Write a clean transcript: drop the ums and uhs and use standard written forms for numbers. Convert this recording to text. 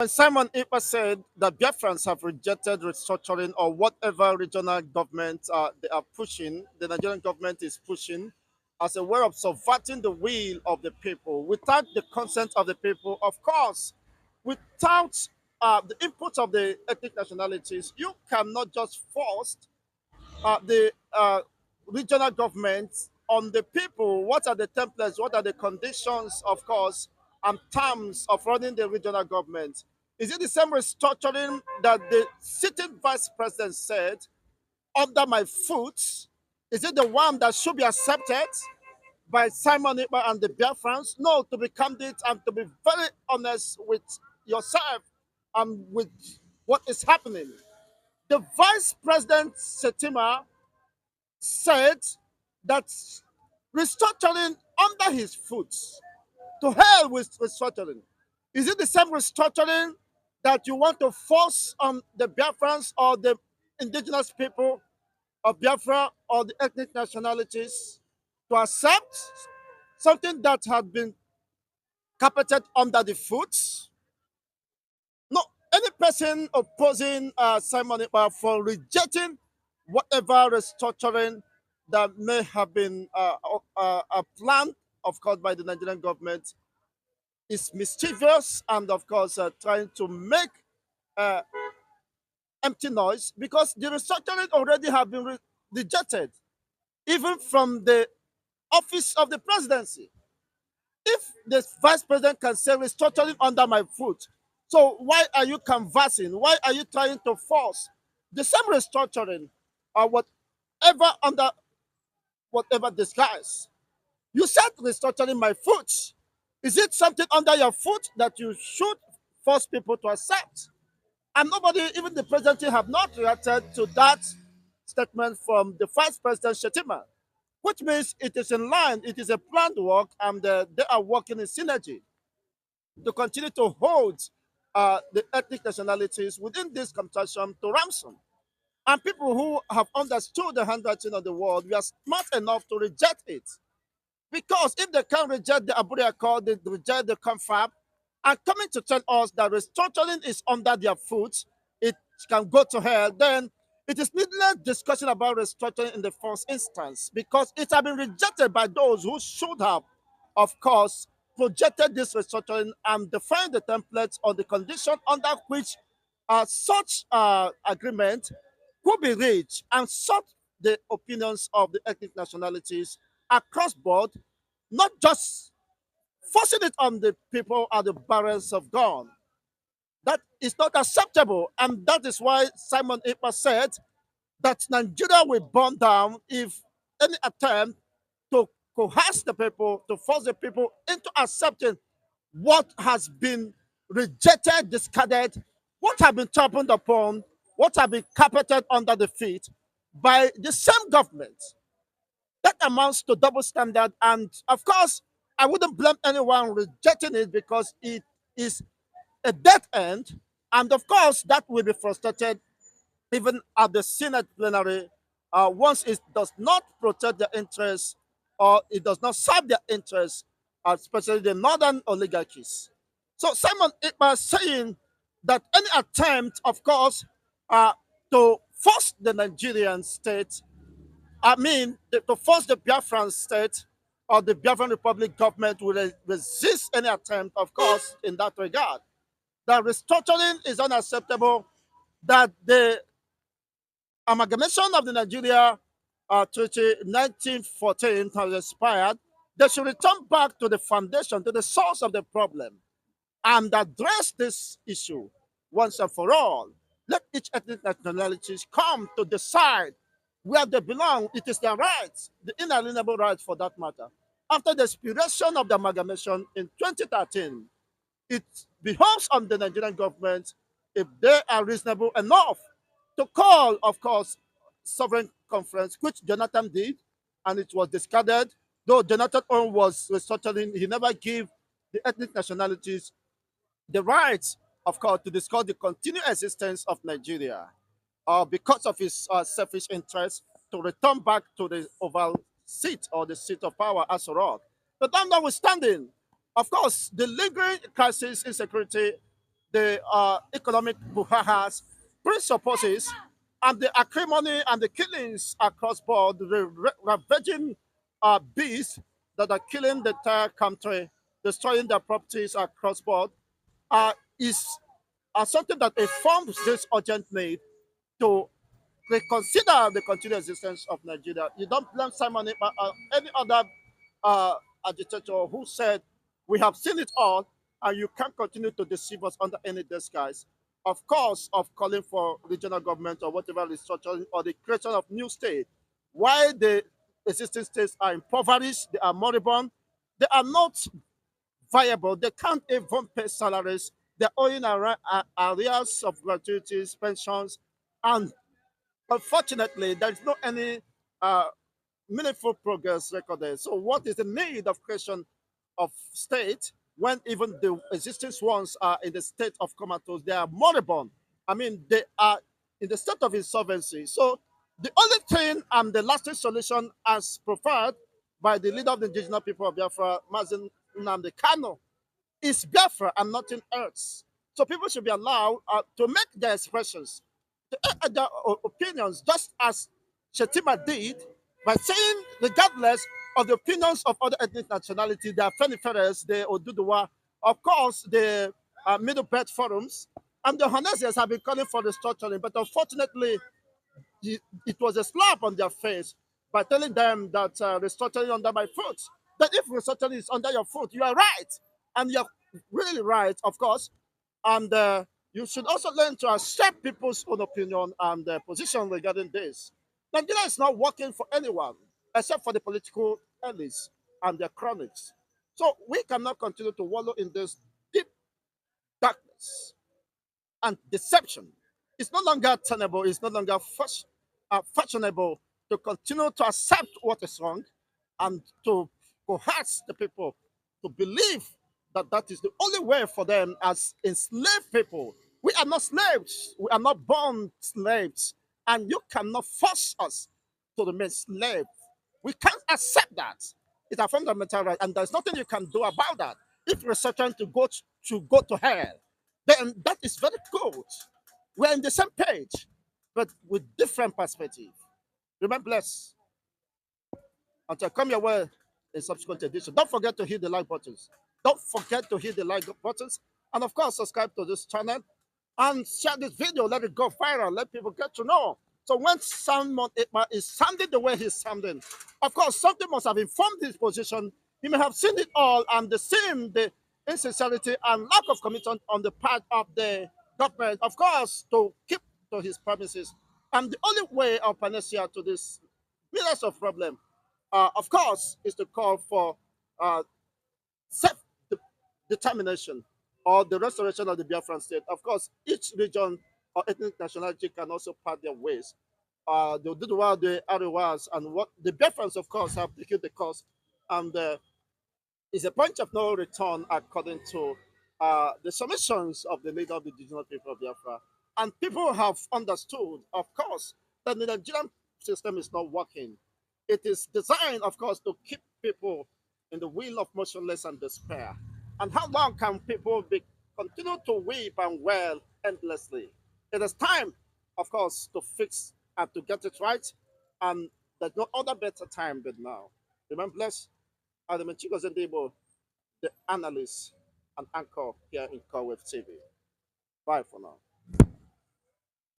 When Simon Ekpa said that Biafrans have rejected restructuring or whatever regional government they are pushing, the Nigerian government is pushing as a way of subverting the will of the people without the consent of the people, of course, without the input of the ethnic nationalities, you cannot just force the regional government on the people. What are the templates? What are the conditions, of course, and terms of running the regional government? Is it the same restructuring that the sitting vice president said under my foot? Is it the one that should be accepted by Simon Ekpa and the Biafrans? No, to be candid and to be very honest with yourself and with what is happening. The vice president Setima said that restructuring under his foot. To hell with restructuring. Is it the same restructuring that you want to force on the Biafrans or the indigenous people of Biafra or the ethnic nationalities to accept something that had been carpeted under the foot? No, any person opposing Simon Ekpa for rejecting whatever restructuring that may have been planned, of course, by the Nigerian government is mischievous and, of course, trying to make uh, empty noise because the restructuring already have been rejected, even from the office of the presidency. If the vice president can say restructuring under my foot, so why are you canvassing? Why are you trying to force the same restructuring or whatever under whatever disguise? You said restructuring my foot. Is it something under your foot that you should force people to accept? And nobody, even the president, have not reacted to that statement from the vice president Shetima, which means it is in line, it is a planned work, and they are working in synergy to continue to hold the ethnic nationalities within this consortium to ransom. And people who have understood the handwriting of the world, we are smart enough to reject it. Because if they can reject the Abuja Accord, they reject the confab, and coming to tell us that restructuring is under their foot, it can go to hell, then it is needless discussion about restructuring in the first instance because it has been rejected by those who should have, of course, projected this restructuring and defined the templates or the condition under which such agreement could be reached and sought the opinions of the ethnic nationalities across board, not just forcing it on the people at the barrels of God. That is not acceptable. And that is why Simon Ekpa said that Nigeria will burn down if any attempt to coerce the people, to force the people into accepting what has been rejected, discarded, what has been trampled upon, what has been carpeted under the feet by the same government. That amounts to double standard. And of course, I wouldn't blame anyone rejecting it because it is a dead end. And of course, that will be frustrated even at the Senate plenary once it does not protect their interests or it does not serve their interests, especially the northern oligarchies. So Simon Ekpa saying that any attempt, of course, uh, to force the Nigerian state, to force the Biafran state or the Biafran Republic government will resist any attempt, of course, in that regard. That restructuring is unacceptable, that the amalgamation of the Nigeria Treaty 1914 has expired, they should return back to the foundation, to the source of the problem, and address this issue once and for all. Let each ethnic nationalities come to decide where they belong. It is their rights, the inalienable rights for that matter. After the expiration of the amalgamation in 2013, it behoves on the Nigerian government, if they are reasonable enough, to call, of course, sovereign conference, which Jonathan did, and it was discarded. Though Jonathan own was restructuring, he never gave the ethnic nationalities the right, of course, to discuss the continued existence of Nigeria because of his selfish interest to return back to the oval seat or the seat of power as a rock. But that notwithstanding, of course, the lingering crisis, insecurity, the economic buhahas presupposes, and the acrimony and the killings across board, the ravaging beasts that are killing the entire country, destroying their properties across board, is something that informs this urgent need to reconsider the continued existence of Nigeria. You don't blame Simon Ekpa or any other uh, agitator who said, "We have seen it all, and you can't continue to deceive us under any disguise." Of course, of calling for regional government or whatever restructuring or the creation of new state. Why the existing states are impoverished, they are moribund, they are not viable, they can't even pay salaries, they're owing arrears of gratuities, pensions, and unfortunately, there is no any uh, meaningful progress recorded. So, what is the need of creation of state when even the existing ones are in the state of comatose? They are moribund. I mean, they are in the state of insolvency. So, the only thing and the lasting solution, as preferred by the leader of the indigenous people of Biafra, Mazen Nnamdi Kano, is Biafra and nothing else. So people should be allowed to make their expressions, to air their opinions, just as Shetima did by saying, regardless of the opinions of other ethnic nationalities, the Feniferes, the Oduduwa, of course, the Middle Belt forums, and the Honesians have been calling for restructuring, but unfortunately, it was a slap on their face by telling them that restructuring under my foot. That if restructuring is under your foot, you are right, and you're really right, of course. And you should also learn to accept people's own opinion and position regarding this. Nigeria is not working for anyone except for the political elites and their cronies. So we cannot continue to wallow in this deep darkness and deception. It's no longer tenable, it's no longer fashionable to continue to accept what is wrong and to coerce the people to believe that that is the only way for them as enslaved people. We are not slaves, we are not born slaves, and you cannot force us to remain slaves. We can't accept that. It's a fundamental right, and there's nothing you can do about that. If you're certain to go to hell, then that is very good. We're on the same page, but with different perspective. Remain blessed until I come your way in subsequent edition. Don't forget to hit the like buttons. Don't forget to hit the like buttons. And of course, subscribe to this channel and share this video. Let it go viral. Let people get to know. So when Simon Ekpa is sounding the way he's sounding, of course, something must have informed his position. He may have seen it all and seen the insincerity and lack of commitment on the part of the government, of course, to keep to his promises. And the only way of panacea to this millions of problem, of course, is to call for uh, self determination or the restoration of the Biafran state. Of course, each region or ethnic nationality can also part their ways. The Oduduwa, the Ariwas, and what the Biafrans, of course, have taken the cost, and is a point of no return according to the submissions of the leader of the indigenous people of Biafra. And people have understood, of course, that the Nigerian system is not working. It is designed, of course, to keep people in the wheel of motionless and despair. And how long can people continue to weep and wail endlessly? It is time, of course, to fix and to get it right. And there's no other better time than now. Remember, bless Adam Chicos and Debo, the analyst and anchor here in Cowwave TV. Bye for now.